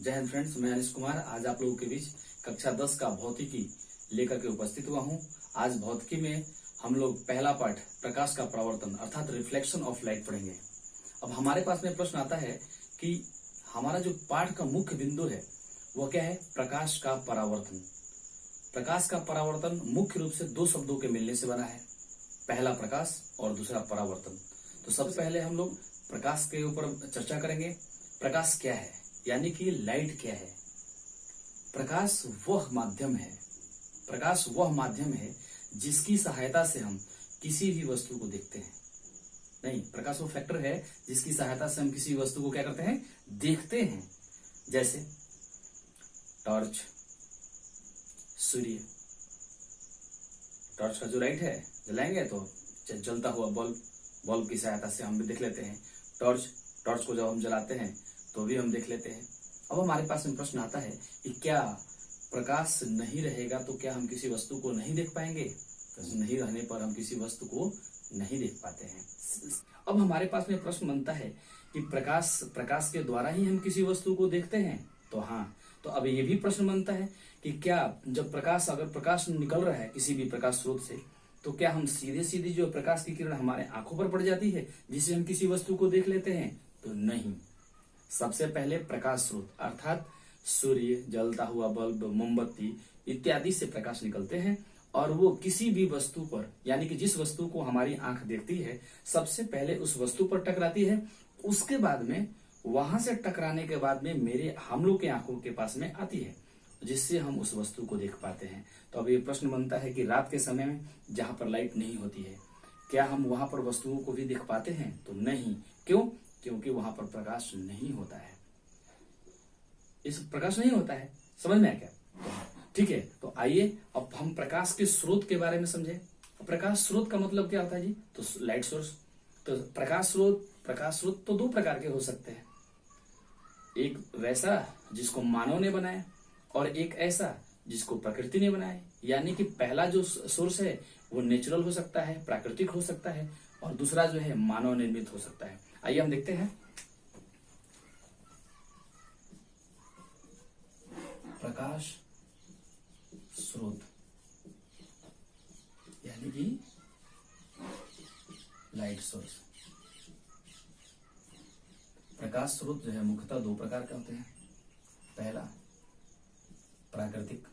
जय हिंद फ्रेंड्स, मैं अनिश कुमार आज आप लोगों के बीच कक्षा 10 का भौतिकी लेकर के उपस्थित हुआ हूं। आज भौतिकी में हम लोग पहला पाठ प्रकाश का परावर्तन अर्थात रिफ्लेक्शन ऑफ लाइट पढ़ेंगे। अब हमारे पास में प्रश्न आता है कि हमारा जो पाठ का मुख्य बिंदु है वह क्या है? प्रकाश का परावर्तन। प्रकाश का परावर्तन मुख्य रूप से दो शब्दों के मिलने से बना है, पहला प्रकाश और दूसरा परावर्तन। तो सबसे पहले हम लोग प्रकाश के ऊपर चर्चा करेंगे। प्रकाश क्या है, यानी कि लाइट क्या है? प्रकाश वह माध्यम है, प्रकाश वह माध्यम है जिसकी सहायता से हम किसी भी वस्तु को देखते हैं। नहीं, प्रकाश वो फैक्टर है जिसकी सहायता से हम किसी वस्तु को क्या करते हैं? देखते हैं। जैसे टॉर्च, सूर्य। टॉर्च का जो लाइट है जलाएंगे तो जलता हुआ बल्ब की सहायता से हम भी देख लेते हैं। टॉर्च को जब हम जलाते हैं तो भी हम देख लेते हैं। अब हमारे पास में प्रश्न आता है कि क्या प्रकाश नहीं रहेगा तो क्या हम किसी वस्तु को नहीं देख पाएंगे? तो नहीं रहने पर हम किसी वस्तु को नहीं देख पाते हैं। अब हमारे पास में प्रश्न बनता है कि प्रकाश के द्वारा ही हम किसी वस्तु को देखते हैं। तो हाँ, तो अब ये भी प्रश्न बनता है कि क्या जब अगर प्रकाश निकल रहा है किसी भी प्रकाश स्रोत से, तो क्या हम सीधे जो प्रकाश की किरण हमारे आंखों पर पड़ जाती है जिससे हम किसी वस्तु को देख लेते हैं? तो नहीं। सबसे पहले प्रकाश स्रोत अर्थात सूर्य, जलता हुआ बल्ब, मोमबत्ती इत्यादि से प्रकाश निकलते हैं और वो किसी भी वस्तु पर, यानी कि जिस वस्तु को हमारी आंख देखती है, सबसे पहले उस वस्तु पर टकराती है। उसके बाद में वहां से टकराने के बाद में हम लोग के आंखों के पास में आती है, जिससे हम उस वस्तु को देख पाते हैं। तो अब ये प्रश्न बनता है कि रात के समय में जहां पर लाइट नहीं होती है, क्या हम वहां पर वस्तुओं को भी देख पाते हैं? तो नहीं। क्यों? क्योंकि वहां पर प्रकाश नहीं होता है। इस प्रकाश नहीं होता है, समझ में आया क्या? ठीक है, तो आइए अब हम प्रकाश के स्रोत के बारे में समझे। प्रकाश स्रोत का मतलब क्या होता है जी? तो लाइट सोर्स। तो प्रकाश स्रोत तो दो प्रकार के हो सकते हैं। एक वैसा जिसको मानव ने बनाया और एक ऐसा जिसको प्रकृति ने बनाया। यानी कि पहला जो सोर्स है वो नेचुरल हो सकता है, प्राकृतिक हो सकता है, और दूसरा जो है मानव निर्मित हो सकता है। आइए हम देखते हैं। प्रकाश स्रोत यानी कि लाइट सोर्स। प्रकाश स्रोत जो है मुख्यतः दो प्रकार के होते हैं। पहला प्राकृतिक,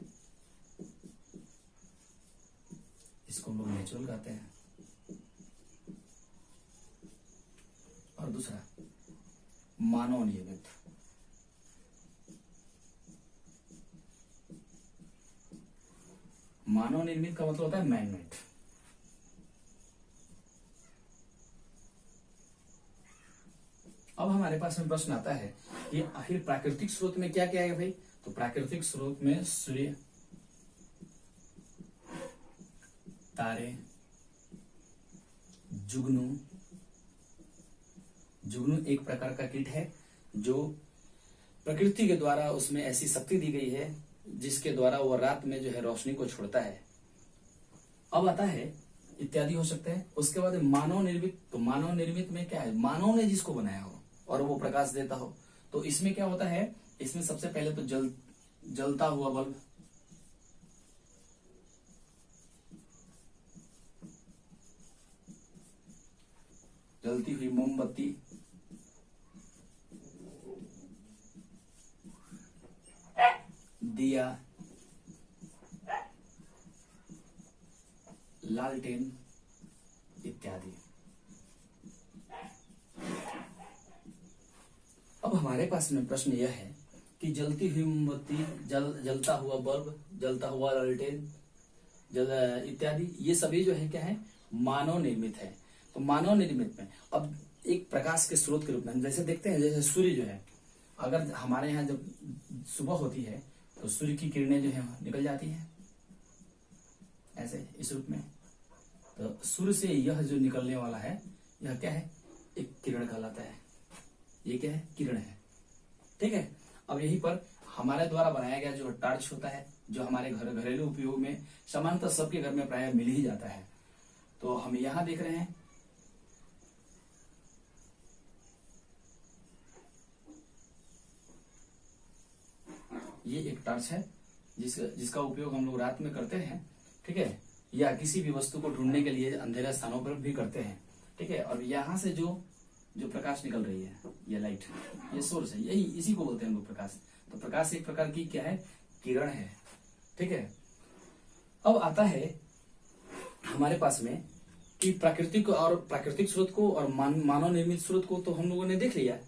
इसको लोग नेचुरल कहते हैं, और दूसरा मानव निर्मित। मानव निर्मित का मतलब होता है मैनमेड। अब हमारे पास में प्रश्न आता है कि आखिर प्राकृतिक स्रोत में क्या क्या है भाई? तो प्राकृतिक स्रोत में सूर्य, तारे, जुगनू एक प्रकार का कीट है जो प्रकृति के द्वारा उसमें ऐसी शक्ति दी गई है जिसके द्वारा वह रात में जो है रोशनी को छोड़ता है। अब आता है इत्यादि हो सकते हैं। उसके बाद मानव निर्मित। तो मानव निर्मित में क्या है? मानव ने जिसको बनाया हो और वो प्रकाश देता हो। तो इसमें क्या होता है? इसमें सबसे पहले तो जलता हुआ बल्ब, जलती हुई मोमबत्ती, दिया, लालटेन इत्यादि। अब हमारे पास में प्रश्न यह है कि जलती हुई मोमबत्ती, जलता हुआ बल्ब, जलता हुआ लालटेन इत्यादि, ये सभी जो है क्या है? मानव निर्मित है। तो मानव निर्मित में अब एक प्रकाश के स्रोत के रूप में जैसे देखते हैं, जैसे सूर्य जो है, अगर हमारे यहाँ जब सुबह होती है तो सूर्य की किरणें जो है निकल जाती हैं ऐसे इस रूप में। तो सूर्य से यह जो निकलने वाला है यह क्या है? एक किरण कहलाता है। ये क्या है? किरण है। ठीक है। अब यहीं पर हमारे द्वारा बनाया गया जो टॉर्च होता है, जो हमारे घरेलू उपयोग में सामान्यतः सबके घर में प्राय मिल ही जाता है। तो हम यहां देख रहे हैं ये एक टॉर्च है जिसका उपयोग हम लोग रात में करते हैं, ठीक है, या किसी भी वस्तु को ढूंढने के लिए अंधेरे स्थानों पर भी करते हैं, ठीक है। और यहाँ से जो प्रकाश निकल रही है, ये लाइट, ये सोर्स है, यही इसी को बोलते हैं हम लोग प्रकाश। तो प्रकाश एक प्रकार की क्या है, किरण है, ठीक है। अब आता है हमारे पास में कि प्राकृतिक स्रोत को और मानव निर्मित स्रोत को तो हम लोगों ने देख लिया।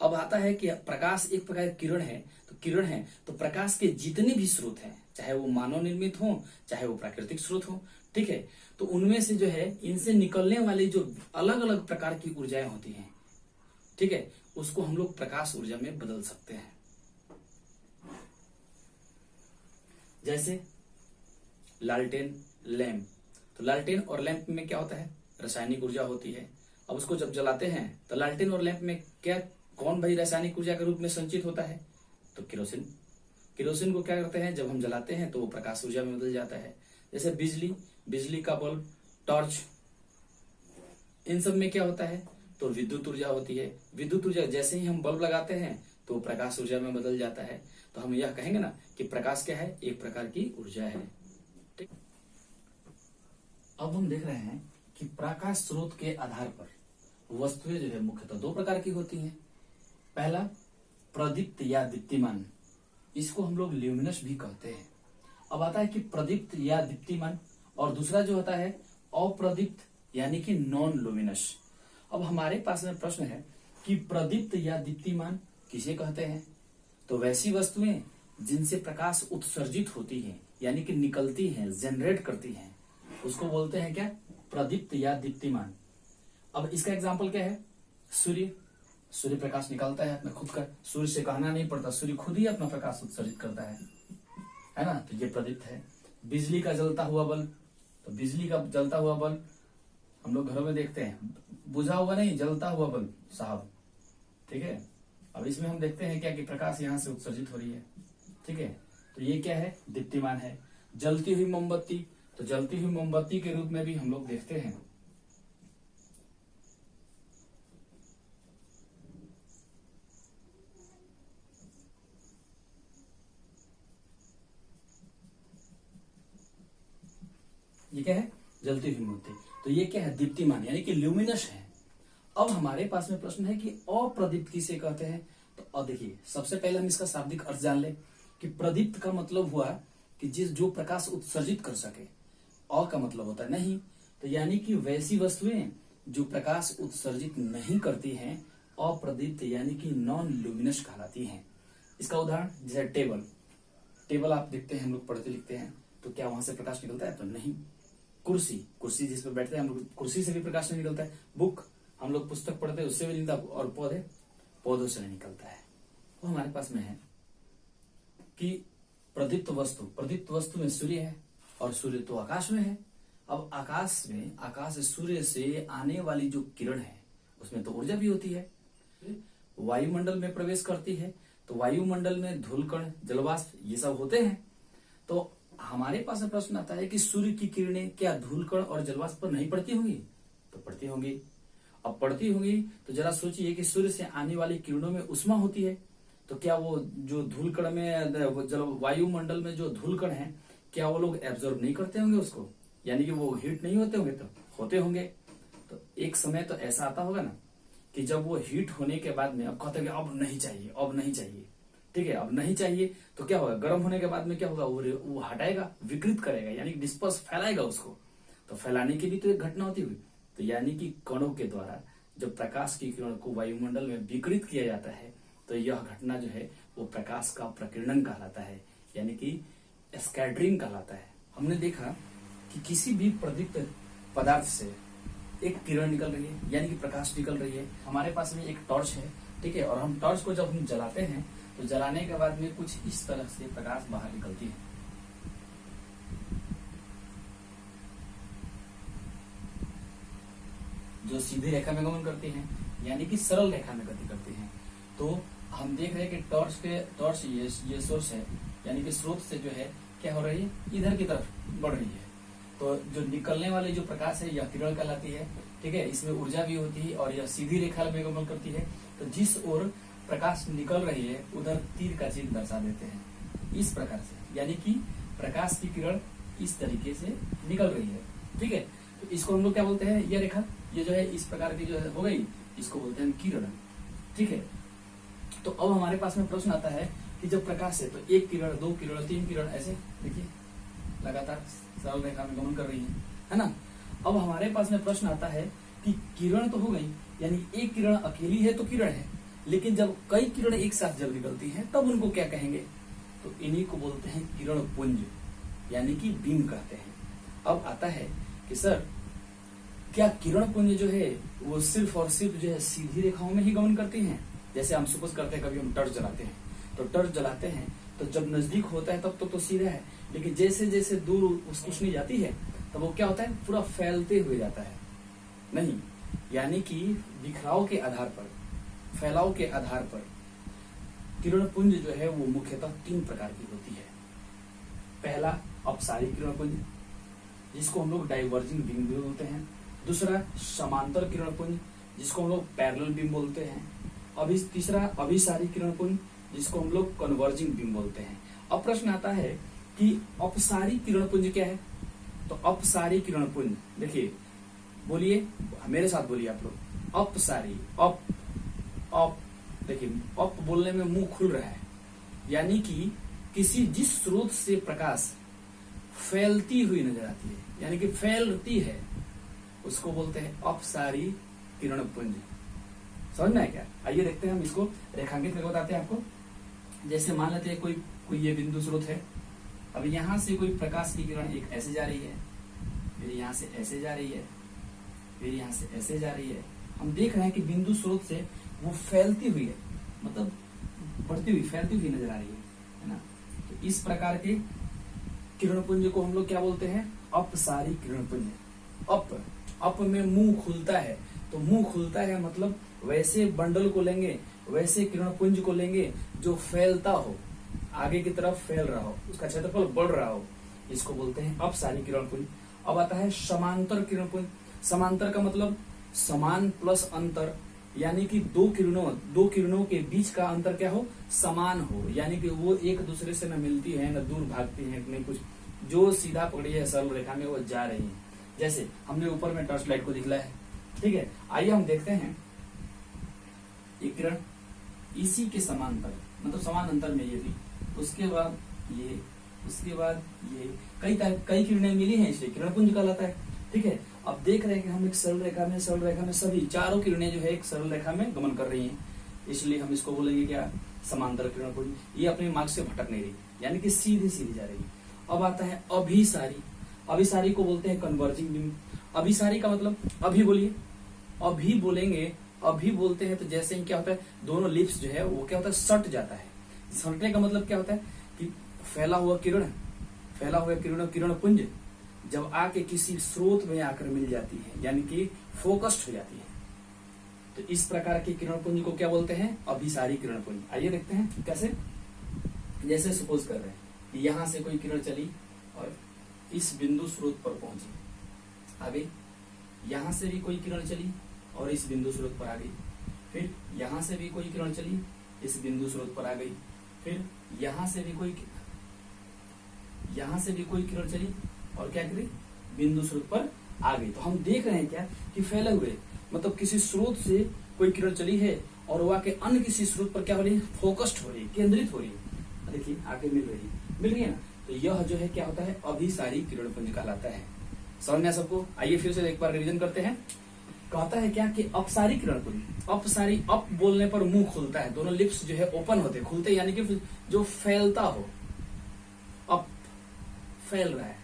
अब आता है कि प्रकाश एक प्रकार की किरण है, तो प्रकाश के जितने भी स्रोत हैं, चाहे वो मानव निर्मित हो, चाहे वो प्राकृतिक स्रोत हो, ठीक है, तो उनमें से जो है इनसे निकलने वाली जो अलग अलग प्रकार की ऊर्जाएं होती हैं, ठीक है, उसको हम लोग प्रकाश ऊर्जा में बदल सकते हैं। जैसे लालटेन, लैंप। तो लालटेन और लैंप में क्या होता है, रासायनिक ऊर्जा होती है। अब उसको जब जलाते हैं तो लालटेन और लैंप में कौन भाई रासायनिक ऊर्जा के रूप में संचित होता है, तो केरोसिन को क्या करते हैं, जब हम जलाते हैं तो वो प्रकाश ऊर्जा में बदल जाता है। जैसे बिजली का बल्ब, टॉर्च, इन सब में क्या होता है, तो विद्युत ऊर्जा होती है। विद्युत ऊर्जा जैसे ही हम बल्ब लगाते हैं तो प्रकाश ऊर्जा में बदल जाता है। तो हम यह कहेंगे ना कि प्रकाश क्या है, एक प्रकार की ऊर्जा है, ठीक। अब हम देख रहे हैं कि प्रकाश स्रोत के आधार पर वस्तुएं जो है मुख्यतः दो प्रकार की होती हैं। पहला प्रदीप्त या दीप्तिमान, इसको हम लोग ल्यूमिनस भी कहते हैं। अब आता है कि प्रदीप्त या दीप्तिमान, और दूसरा जो होता है अप्रदीप्त यानी कि नॉन लुमिनस। अब हमारे पास में प्रश्न है कि प्रदीप्त या दीप्तिमान किसे कहते हैं, तो वैसी वस्तुएं जिनसे प्रकाश उत्सर्जित होती हैं, यानी कि निकलती हैं, जनरेट करती हैं, उसको बोलते हैं क्या, प्रदीप्त या दीप्तिमान। अब इसका एग्जाम्पल क्या है, सूर्य प्रकाश निकालता है अपने खुद का, सूर्य से कहना नहीं पड़ता, सूर्य खुद ही अपना प्रकाश उत्सर्जित करता है ना, तो ये प्रदीप्त है। बिजली का जलता हुआ बल्ब, तो बिजली का जलता हुआ बल्ब हम लोग घरों में देखते हैं, बुझा हुआ नहीं, जलता हुआ बल्ब साहब, ठीक है। अब इसमें हम देखते हैं क्या कि प्रकाश यहाँ से उत्सर्जित हो रही है, ठीक है, तो ये क्या है, दीप्तिमान है। जलती हुई मोमबत्ती, तो जलती हुई मोमबत्ती के रूप में भी हम लोग देखते हैं। ये क्या है, जलती हुई मोमबत्ती, तो ये क्या है, दीप्तिमान यानी कि ल्यूमिनस है। अब हमारे पास में प्रश्न है कि अप्रदीप्त किसे कहते हैं, तो अब देखिए सबसे पहले हम इसका शाब्दिक अर्थ जान ले कि प्रदीप्त का मतलब हुआ कि जो प्रकाश उत्सर्जित कर सके, का मतलब होता है नहीं, तो यानी कि वैसी वस्तुएं जो प्रकाश उत्सर्जित नहीं करती हैं अप्रदीप्त यानी कि नॉन ल्यूमिनस कहलाती हैं। इसका उदाहरण जैसे टेबल आप देखते हैं, हम लोग पढ़ते लिखते हैं, तो क्या वहां से प्रकाश निकलता है, तो नहीं। कुर्सी जिस पर बैठते हैं हम लोग, कुर्सी से भी प्रकाश नहीं निकलता है। बुक, हम लोग पुस्तक पढ़ते हैं, उससे भी निकलता, और पौधों से नहीं निकलता है। तो हमारे पास में है कि प्रदीप्त वस्तु में सूर्य है, और सूर्य तो आकाश में है। अब आकाश सूर्य से आने वाली जो किरण है उसमें तो ऊर्जा भी होती है, वायुमंडल में प्रवेश करती है, तो वायुमंडल में धूलकण, जलवाष्प ये सब होते हैं। तो हमारे पास प्रश्न आता है कि सूर्य की किरणें क्या धूलकण और जलवाष्प पर नहीं पड़ती होंगी, तो पड़ती होंगी। अब पड़ती होंगी तो जरा सोचिए कि सूर्य से आने वाली किरणों में उष्मा होती है, तो क्या वो जो धूलकण में वायुमंडल में जो धूलकण है, क्या वो लोग एब्जॉर्ब नहीं करते होंगे उसको, यानी कि वो हीट नहीं होते होंगे, तो होते होंगे। तो एक समय तो ऐसा आता होगा ना कि जब वो हीट होने के बाद में अब कहते हैं अब नहीं चाहिए, ठीक है, अब नहीं चाहिए, तो क्या होगा, गर्म होने के बाद में क्या होगा, वो हटाएगा, विकृत करेगा, यानी कि डिस्पर्स, फैलाएगा उसको। तो फैलाने की भी तो एक घटना होती हुई, तो यानी कि कणों के द्वारा जब प्रकाश की किरण को वायुमंडल में विकृत किया जाता है, तो यह घटना जो है वो प्रकाश का प्रकीर्णन कहलाता है, यानी कि स्कैटरिंग कहलाता है। हमने देखा कि किसी भी प्रदीप्त पदार्थ से एक किरण निकल रही है, यानी कि प्रकाश निकल रही है। हमारे पास में एक टॉर्च है, ठीक है, और हम टॉर्च को जब हम जलाते हैं तो जलाने के बाद में कुछ इस तरह से प्रकाश बाहर निकलती है। जो सीधी रेखा में गमन करती हैं, यानी कि सरल रेखा में गति करती हैं। तो हम देख रहे हैं कि टॉर्च ये सोर्स है, यानी कि स्रोत से जो है क्या हो रही है, इधर की तरफ बढ़ रही है। तो जो निकलने वाली जो प्रकाश है यह किरण कहलाती है, ठीक है, इसमें ऊर्जा भी होती है और यह सीधी रेखा में गमन करती है। तो जिस ओर प्रकाश निकल रही है उधर तीर का चिन्ह दर्शा देते हैं। इस प्रकार से, यानी कि प्रकाश की किरण इस तरीके से निकल रही है। ठीक है, तो इसको हम लोग क्या बोलते हैं, ये रेखा, ये जो है इस प्रकार की जो है हो गई, इसको बोलते हैं किरण। ठीक है, तो अब हमारे पास में प्रश्न आता है कि जब प्रकाश है तो एक किरण, दो किरण, तीन किरण, ऐसे देखिए लगातार सरल रेखा में गमन कर रही है ना। अब हमारे पास में प्रश्न आता है कि किरण तो हो गई, यानी एक किरण अकेली है तो किरण है, लेकिन जब कई किरण एक साथ जब निकलती हैं तब उनको क्या कहेंगे, तो इन्हीं को बोलते हैं किरण पुंज, यानी कि बीम कहते हैं। अब आता है कि सर क्या किरण पुंज जो है वो सिर्फ और सिर्फ जो है सीधी रेखाओं में ही गमन करती हैं? जैसे हम सपोज करते हैं कभी हम टर्च जलाते हैं, तो टर्च जलाते हैं तो जब नजदीक होता है तब तो सीधा है, लेकिन जैसे जैसे दूर उसकी रोशनी जाती है तब वो क्या होता है, पूरा फैलते हुए जाता है। नहीं, यानी कि बिखराव के आधार पर, फैलाव के आधार पर किरण पुंज जो है वो मुख्यतः तीन प्रकार की होती है। पहला अपसारी किरण पुंज, जिसको हम लोग डाइवर्जिंग बीम भी बोलते हैं। दूसरा समांतर किरण पुंज, जिसको हम लोग पैरेलल बीम बोलते हैं। तीसरा अभिसारी किरण पुंज, जिसको हम लोग कन्वर्जिंग बीम बोलते हैं। अब प्रश्न आता है कि अपसारी किरण पुंज क्या है, तो अपसारी किरण पुंज देखिए, बोलिए मेरे साथ बोलिए आप लोग, अपसारी, अप अप, देखिए अप बोलने में मुंह खुल रहा है, यानी कि किसी जिस स्रोत से प्रकाश फैलती हुई नजर आती है, यानी कि फैलती है, उसको बोलते हैं अपसारी किरण पुंज। समझ में है क्या? आइए देखते हैं हम इसको रेखांकित करके बताते हैं आपको। जैसे मान लेते हैं कोई ये बिंदु स्रोत है, अब यहां से कोई प्रकाश की किरण एक ऐसे जा रही है, फिर यहां से ऐसे जा रही है, फिर यहां से ऐसे जा रही है। हम देख रहे हैं कि बिंदु स्रोत से वो फैलती हुई है, मतलब बढ़ती हुई, फैलती हुई नजर आ रही है ना। तो इस प्रकार के किरण पुंज को हम लोग क्या बोलते हैं, अपसारी किरण पुंज। अप में मुंह खुलता है, तो मुंह खुलता है मतलब वैसे बंडल को लेंगे, वैसे किरण पुंज को लेंगे जो फैलता हो, आगे की तरफ फैल रहा हो, उसका क्षेत्रफल बढ़ रहा हो, इसको बोलते हैं अपसारी किरण पुंज। अब आता है समांतर किरण पुंज। समांतर का मतलब समान प्लस अंतर, यानी कि दो किरणों के बीच का अंतर क्या हो, समान हो, यानी कि वो एक दूसरे से न मिलती है न दूर भागती है, नहीं कुछ, जो सीधा पकड़ी है सरल रेखा में वो जा रही है। जैसे हमने ऊपर में टॉर्च लाइट को दिखलाया है, ठीक है। आइए हम देखते हैं ये किरण इसी के समांतर, मतलब समान अंतर में ये थी, उसके बाद ये, उसके बाद ये, कई किरणें मिली हैं, इसलिए किरण पुंज कहलाता है। ठीक है, अब देख रहे हैं कि हम एक सरल रेखा में सभी चारों किरणें जो है एक सरल रेखा में गमन कर रही हैं, इसलिए हम इसको बोलेंगे क्या, समांतर किरण पुंज। ये अपने मार्ग से भटक नहीं रही, यानी कि सीधी सीधी जा रही है। अब आता है अभिसारी। अभिसारी को बोलते हैं कन्वर्जिंग बीम। अभिसारी का मतलब, अभी बोलिए, अभी बोलेंगे, अभी बोलते हैं तो जैसे ही क्या होता है, दोनों लिप्स जो है वो क्या होता है, सट जाता है। सटने का मतलब क्या होता है कि फैला हुआ किरण पुंज जब आके किसी स्रोत में आकर मिल जाती है, यानी कि फोकस्ड हो जाती है, तो इस प्रकार के किरण पुंज को क्या बोलते हैं, अभिसारी किरण पुंज। आइए देखते हैं कैसे। जैसे सपोज कर रहे हैं कि यहां से कोई किरण चली और इस बिंदु स्रोत पर पहुंची, आ गई। यहां से भी कोई किरण चली और इस बिंदु स्रोत पर आ गई, फिर यहां से भी कोई किरण चली, इस बिंदु स्रोत पर आ गई, फिर यहां से भी कोई किरण चली और क्या करी, बिंदु स्रोत पर आ गई। तो हम देख रहे हैं क्या कि फैले हुए, मतलब किसी स्रोत से कोई किरण चली है और वह के अन्य किसी स्रोत पर क्या हो रही है, फोकस्ड हो रही है, केंद्रित हो रही है। देखिए आगे मिल रही है ना, तो यह जो है क्या होता है, अभिसारी किरण पुंज कहलाता है। समझ में सबको? आइए फिर से एक बार रिवीजन करते हैं। कहता है क्या कि अपसारी किरण पुंज, अपसारी, अप बोलने पर मुंह खुलता है, दोनों लिप्स जो है ओपन होते, खुलते, यानी कि जो फैलता हो, अप फैल रहा है,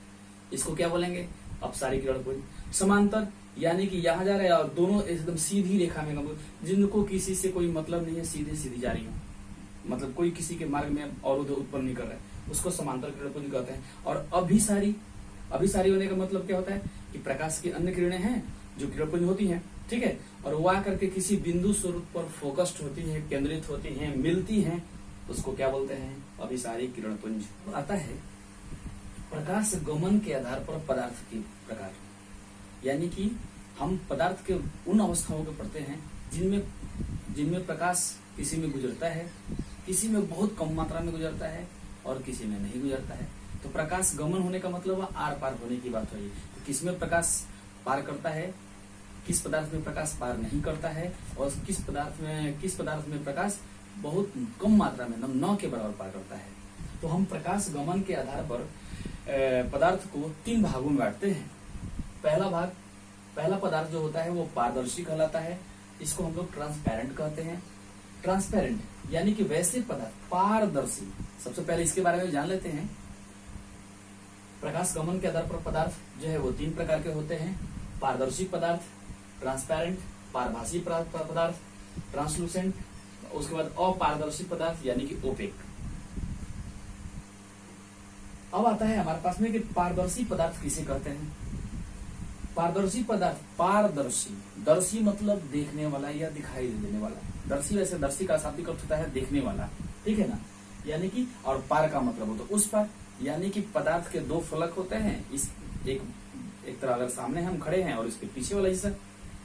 इसको क्या बोलेंगे, अपसारी किरण पुंज। समांतर, यानी कि यहाँ जा रहा है और दोनों एकदम सीधी रेखा में, जिनको किसी से कोई मतलब नहीं है, सीधे सीधी जा रही हो, मतलब कोई किसी के मार्ग में अवरोध उत्पन्न नहीं कर रहा है, उसको समांतर किरण पुंज कहते हैं। और अभिसारी होने का मतलब क्या होता है कि प्रकाश की अन्य किरणें हैं जो किरण पुंज होती हैं, ठीक है, और वो आकर के किसी बिंदु स्वरूप पर फोकस्ड होती है, केंद्रित होती हैं, मिलती हैं, उसको क्या बोलते हैं, अभिसारी किरण पुंज। आता है प्रकाश गमन के आधार पर पदार्थ के प्रकार, यानी कि हम पदार्थ के उन अवस्थाओं को पढ़ते हैं जिनमें प्रकाश किसी में गुजरता है, किसी में बहुत कम मात्रा में गुजरता है, और किसी में नहीं गुजरता है। तो प्रकाश गमन होने का मतलब आर पार होने की बात हुई। तो किसमें प्रकाश पार करता है, किस पदार्थ में प्रकाश पार नहीं करता है, और किस पदार्थ में प्रकाश बहुत कम मात्रा में न के बराबर पार करता है। तो हम प्रकाश गमन के आधार पर पदार्थ को 3 भागों में बांटते हैं। पहला पदार्थ जो होता है वो पारदर्शी कहलाता है। इसको हम लोग ट्रांसपेरेंट कहते हैं। ट्रांसपेरेंट यानी कि वैसे पदार्थ पारदर्शी। सबसे पहले इसके बारे में जान लेते हैं। प्रकाश गमन के आधार पर पदार्थ जो है वो 3 प्रकार के होते हैं। पारदर्शी पदार्थ, ट्रांसपेरेंट, पारभासी पदार्थ, ट्रांसलूसेंट, उसके बाद अपारदर्शी पदार्थ यानी कि ओपेक। अब आता है हमारे पास में कि पारदर्शी पदार्थ किसे कहते हैं। पारदर्शी पदार्थ, पारदर्शी, दर्शी मतलब देखने वाला या दिखाई देने वाला। दर्शी वैसे दर्शी का शाब्दिक अर्थ होता है देखने वाला, ठीक है ना। यानी कि और पार का मतलब हो तो उस पार, यानी कि पदार्थ के 2 फलक होते हैं। इस एक तरह अगर सामने हम खड़े हैं और इसके पीछे वाला हिस्सा,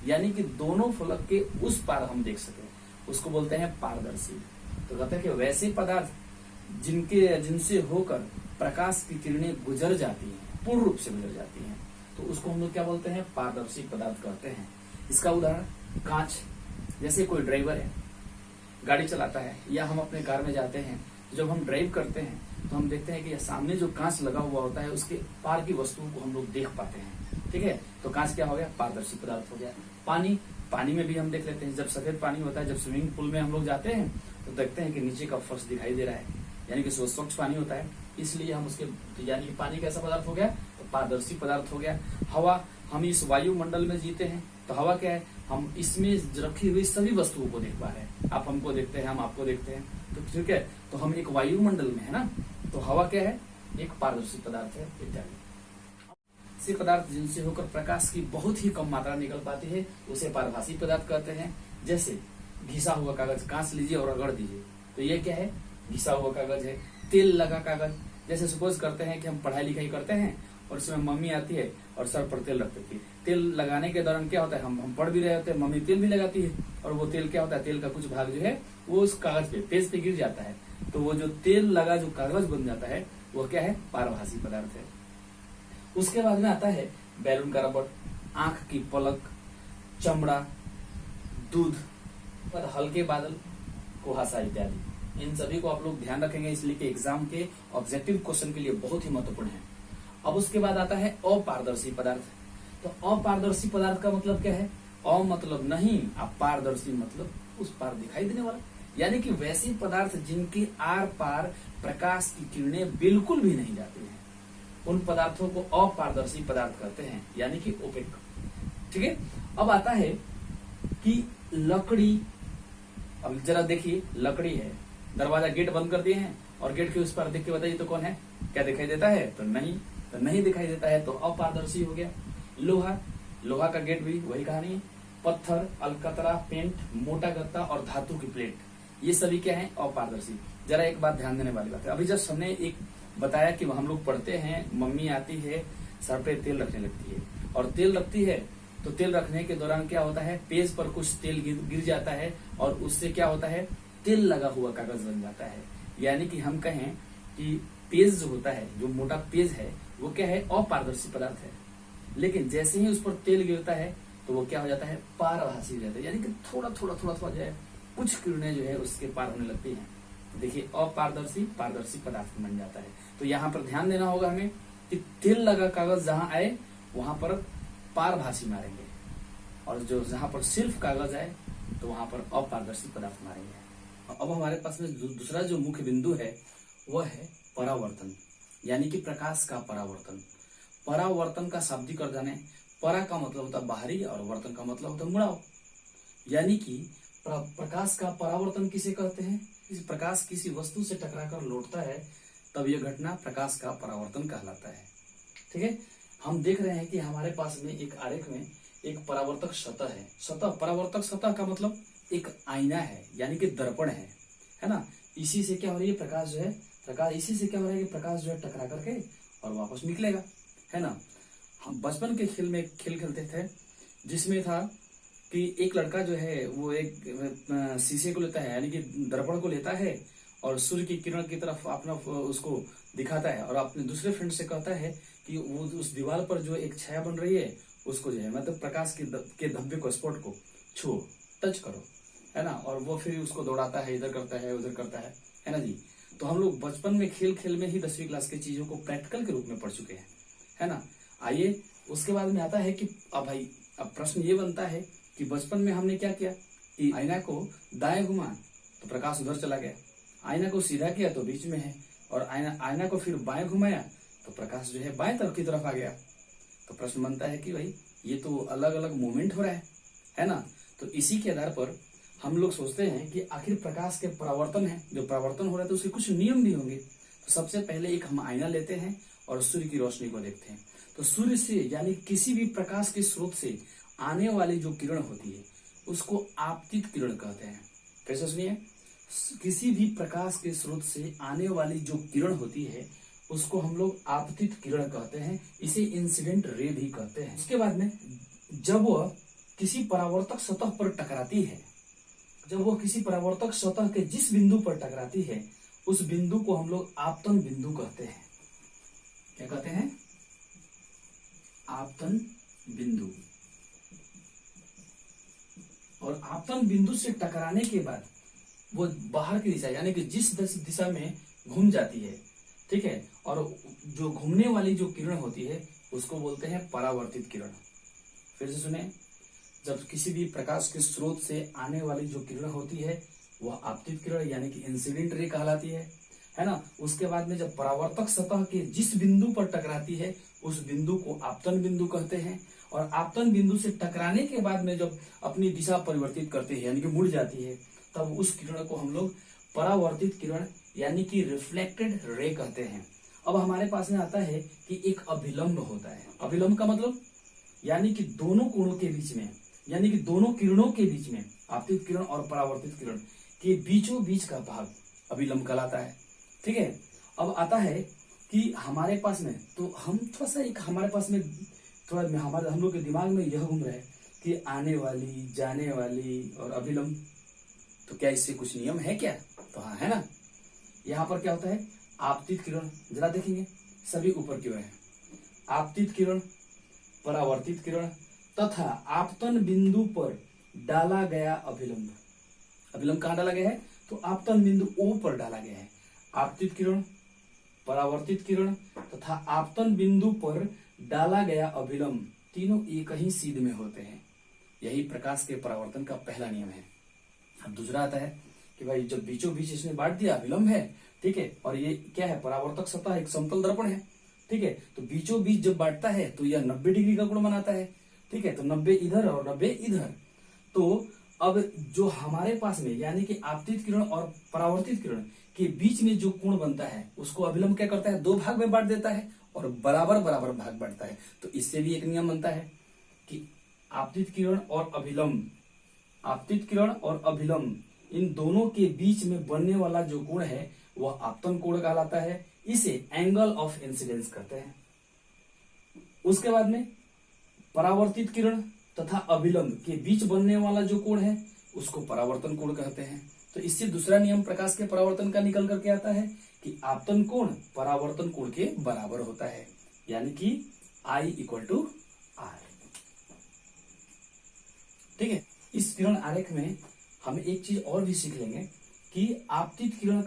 यानी कि दोनों फलक के उस पार हम देख सके, उसको बोलते हैं पारदर्शी। तो कहते हैं कि वैसे पदार्थ जिनसे होकर प्रकाश की किरणें गुजर जाती हैं, पूर्ण रूप से गुजर जाती हैं, तो उसको हम लोग क्या बोलते हैं, पारदर्शी पदार्थ कहते हैं। इसका उदाहरण कांच। जैसे कोई ड्राइवर है, गाड़ी चलाता है, या हम अपने कार में जाते हैं, जब हम ड्राइव करते हैं तो हम देखते हैं कि सामने जो कांच लगा हुआ होता है उसके पार की वस्तुओं को हम लोग देख पाते हैं, ठीक है। तो कांच क्या हो गया, पारदर्शी पदार्थ हो गया। पानी में भी हम देख लेते हैं। जब सफेद पानी होता है, जब स्विमिंग पूल में हम लोग जाते हैं तो देखते हैं कि नीचे का फर्श दिखाई दे रहा है, यानी कि स्वच्छ पानी होता है, इसलिए हम उसके, यानी कि पानी कैसा पदार्थ हो गया, तो पारदर्शी पदार्थ हो गया। हवा, हम इस वायुमंडल में जीते हैं, तो हवा क्या है, हम इसमें रखी हुई सभी वस्तुओं को देख पा रहे हैं। आप हमको देखते हैं, हम आपको देखते हैं, तो ठीक है, तो हम एक वायुमंडल में है ना। तो हवा क्या है, एक पारदर्शी पदार्थ है इत्यादि। ऐसे पदार्थ जिनसे होकर प्रकाश की बहुत ही कम मात्रा निकल पाती है उसे पारभासी पदार्थ कहते हैं। जैसे घिसा हुआ कागज, कांच लीजिए और रगड़ दीजिए, तो ये क्या है, घिसा हुआ कागज है। तेल लगा कागज, जैसे सपोज करते हैं कि हम पढ़ाई लिखाई करते हैं और उसमें मम्मी आती है और सर पर तेल रख देती है। तेल लगाने के दौरान क्या होता है, हम पढ़ भी रहे होते हैं, मम्मी तेल भी लगाती है, और वो तेल क्या होता है, तेल का कुछ भाग जो है वो उस कागज पे, पेज पे गिर जाता है, तो वो जो तेल लगा जो कागज बन जाता है वो क्या है, पारभासी पदार्थ है। उसके बाद में आता है बैलून का रबड़, आंख की पलक, चमड़ा, दूध और हल्के बादल, कुहासा इत्यादि। इन सभी को आप लोग ध्यान रखेंगे, इसलिए कि एग्जाम के ऑब्जेक्टिव क्वेश्चन के लिए बहुत ही महत्वपूर्ण है। अब उसके बाद आता है अपारदर्शी पदार्थ। तो अपारदर्शी पदार्थ का मतलब क्या है, अ मतलब नहीं, अपारदर्शी मतलब उस पार दिखाई देने वाला, यानी कि वैसे पदार्थ जिनके आर पार प्रकाश की किरणें बिल्कुल भी नहीं जाती हैं, उन पदार्थों को अपारदर्शी पदार्थ कहते हैं, यानी कि ओपेक, ठीक है। अब आता है कि लकड़ी। अब जरा देखिए, लकड़ी है, दरवाजा गेट बंद कर दिए हैं और गेट के उस पर देख के बताइए तो कौन है, क्या दिखाई देता है, तो नहीं दिखाई देता है, तो अपारदर्शी हो गया। लोहा का गेट भी वही कहानी है। पत्थर, अलकतरा, पेंट, मोटा गत्ता और धातु की प्लेट, ये सभी क्या है, अपारदर्शी। जरा एक बात ध्यान देने वाली बात है, अभी जस्ट हमने एक बताया कि हम लोग पढ़ते हैं, मम्मी आती है, सर पे तेल रखने लगती है, और तेल रखती है तो तेल रखने के दौरान क्या होता है, पेज पर कुछ तेल गिर जाता है और उससे क्या होता है, तेल लगा हुआ कागज बन जाता है। यानी कि हम कहें कि पेज जो होता है, जो मोटा पेज है, वो क्या है, अपारदर्शी पदार्थ है। लेकिन जैसे ही उस पर तेल गिरता है तो वो क्या हो जाता है, पारभासी हो जाता है, यानी कि थोड़ा जो है कुछ किरणें जो है उसके पार होने लगती हैं। तो देखिए, अपारदर्शी पारदर्शी पदार्थ बन जाता है। तो यहाँ पर ध्यान देना होगा हमें कि तेल लगा कागज जहां आए वहां पर पारभासी मारेंगे, और जो जहां पर सिर्फ कागज आए तो वहां पर अपारदर्शी पदार्थ मारेंगे। अब हमारे पास में दूसरा जो मुख्य बिंदु है वह है परावर्तन, यानी कि प्रकाश का परावर्तन। परावर्तन का शाब्दिक अर्थ जाने, परा का मतलब होता है बाहरी और वर्तन का मतलब होता है मुड़ाव। यानी कि प्रकाश का परावर्तन किसे कहते हैं, इस प्रकाश किसी वस्तु से टकराकर लौटता है तब यह घटना प्रकाश का परावर्तन कहलाता है, ठीक है। हम देख रहे हैं कि हमारे पास में एक आरेख में एक परावर्तक सतह है। परावर्तक सतह का मतलब एक आईना है, यानी कि दर्पण है ना। इसी से क्या हो रही है, प्रकाश जो है, इसी से क्या हो रहा है कि प्रकाश जो है टकरा करके और वापस निकलेगा, है ना। हम बचपन के खेल में खेल खेलते थे जिसमें था कि एक लड़का जो है वो एक शीशे को लेता है, यानी कि दर्पण को लेता है, और सूर्य की किरण की तरफ अपना उसको दिखाता है और अपने दूसरे फ्रेंड से कहता है कि वो उस दीवार पर जो एक छाया बन रही है उसको जो है मतलब प्रकाश के धब्बे को स्पॉट को छुओ, टच करो, है ना। और वो फिर उसको दौड़ाता है, इधर करता है उधर करता है ना जी। तो हम लोग बचपन में खेल खेल में ही 10वीं क्लास की चीजों को प्रैक्टिकल के रूप में पढ़ चुके हैं, है ना। आइए उसके बाद में आता है कि अब भाई अब प्रश्न ये बनता है कि बचपन में हमने क्या किया कि आईना को दाएं घुमा तो प्रकाश उधर चला गया, आईना को सीधा किया तो बीच में है, और आईना को फिर बाएं घुमाया तो प्रकाश जो है बाएं तरफ की तरफ आ गया। तो प्रश्न बनता है कि भाई ये तो अलग अलग मूवमेंट हो रहा है ना। तो इसी के आधार पर हम लोग सोचते हैं कि आखिर प्रकाश के परावर्तन है, जो परावर्तन हो रहा है तो उसके कुछ नियम भी होंगे। तो सबसे पहले एक हम आईना लेते हैं और सूर्य की रोशनी को देखते हैं। तो सूर्य से यानी किसी भी प्रकाश के स्रोत से आने वाली जो किरण होती है उसको आपतित किरण कहते हैं। कैसे सुनिए, किसी भी प्रकाश के स्रोत से आने वाली जो किरण होती है उसको हम लोग आपतित किरण कहते हैं, इसे इंसिडेंट रे भी कहते हैं। उसके बाद में जब वह किसी परावर्तक सतह पर टकराती है, जब वो किसी परावर्तक सतह के जिस बिंदु पर टकराती है उस बिंदु को हम लोग आपतन बिंदु कहते हैं। क्या कहते हैं? आपतन बिंदु। और आपतन बिंदु से टकराने के बाद वो बाहर की दिशा यानी कि जिस दिशा में घूम जाती है, ठीक है, और जो घूमने वाली जो किरण होती है उसको बोलते हैं परावर्तित किरण। फिर से सुने, जब किसी भी प्रकाश के स्रोत से आने वाली जो किरण होती है वह आपतित किरण यानी कि इंसिडेंट रे कहलाती है ना। उसके बाद में जब परावर्तक सतह के जिस बिंदु पर टकराती है उस बिंदु को आपतन बिंदु कहते हैं। और आपतन बिंदु से टकराने के बाद में जब अपनी दिशा परिवर्तित करती है यानी कि मुड़ जाती है तब उस किरण को हम लोग परावर्तित किरण यानी कि रिफ्लेक्टेड रे कहते हैं। अब हमारे पास में आता है कि एक अभिलंब होता है। अभिलंब का मतलब यानी कि दोनों कोणों के बीच में यानी कि दोनों किरणों के बीच में आपतित किरण और परावर्तित किरण के बीचों बीच का भाग अभिलंब कहलाता है, ठीक है। अब आता है कि हमारे पास में तो हम थोड़ा सा एक हमारे पास में थोड़ा हमारे हम लोग के दिमाग में यह घूम रहा है कि आने वाली जाने वाली और अभिलंब, तो क्या इससे कुछ नियम है क्या? तो हाँ, है ना। यहाँ पर क्या होता है, आपतित किरण जरा देखेंगे सभी ऊपर की ओर है, आपतित किरण, परावर्तित किरण तथा आपतन बिंदु पर डाला गया अभिलंब। अभिलंब कहाँ डाला गया है? तो आपतन बिंदु O पर डाला गया है। आपतित किरण, परावर्तित किरण तथा आपतन बिंदु पर डाला गया अभिलंब तीनों एक ही सीध में होते हैं। यही प्रकाश के परावर्तन का पहला नियम है। अब दूसरा आता है कि भाई जब बीचों बीच इसने बांट दिया अभिलंब है, ठीक है, और ये क्या है, परावर्तक सतह एक समतल दर्पण है, ठीक है, तो बीचों बीच जब बांटता है तो यह 90 डिग्री का कोण बनाता है, ठीक है, तो 90 इधर और 90 इधर। तो अब जो हमारे पास में यानी कि आपतित किरण और परावर्तित किरण के बीच में जो कोण बनता है उसको अभिलंब क्या करता है, 2 भाग में बांट देता है और बराबर बराबर भाग बांटता है। तो इससे भी एक नियम बनता है कि आपतित किरण और अभिलंब, आपतित किरण और अभिलंब इन दोनों के बीच में बनने वाला जो कोण है वह आपतन कोण कहलाता है। इसे एंगल ऑफ इंसिडेंस कहते हैं। उसके बाद में परावर्तित किरण तथा अभिलंब के बीच बनने वाला जो कोण है उसको परावर्तन कोण कहते हैं। तो इससे दूसरा नियम प्रकाश के परावर्तन का निकल करके आता है कि आपतन कोण परावर्तन कोण के बराबर होता है, यानी कि I = R, ठीक है। इस किरण आरेख में हम एक चीज और भी सीख लेंगे कि आपतित किरण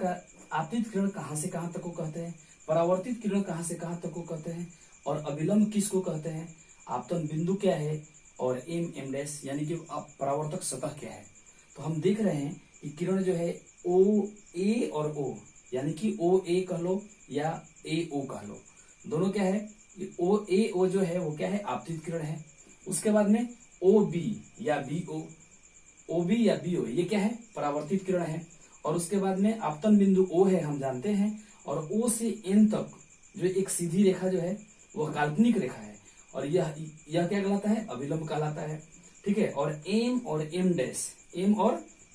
कहां से कहां तक को कहते हैं, परावर्तित किरण कहां से कहां तक को कहते हैं, और अभिलंब किसको कहते हैं, आपतन बिंदु क्या है, और M' यानी कि परावर्तक सतह क्या है। तो हम देख रहे हैं कि किरण जो है OA और O यानी कि OA कह लो या AO कह लो, दोनों क्या है, OAO जो है वो क्या है, आपतित किरण है। उसके बाद में OB या BO ये क्या है, परावर्तित किरण है। और उसके बाद में आपतन बिंदु O है, हम जानते हैं, और O से N तक जो एक सीधी रेखा जो है वह काल्पनिक रेखा है, और यह क्या कहलाता है, अभिलंब कहलाता है, ठीक है। और M और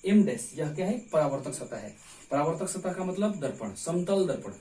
M' यह क्या है, परावर्तक सतह है। परावर्तक सतह का मतलब दर्पण, समतल दर्पण।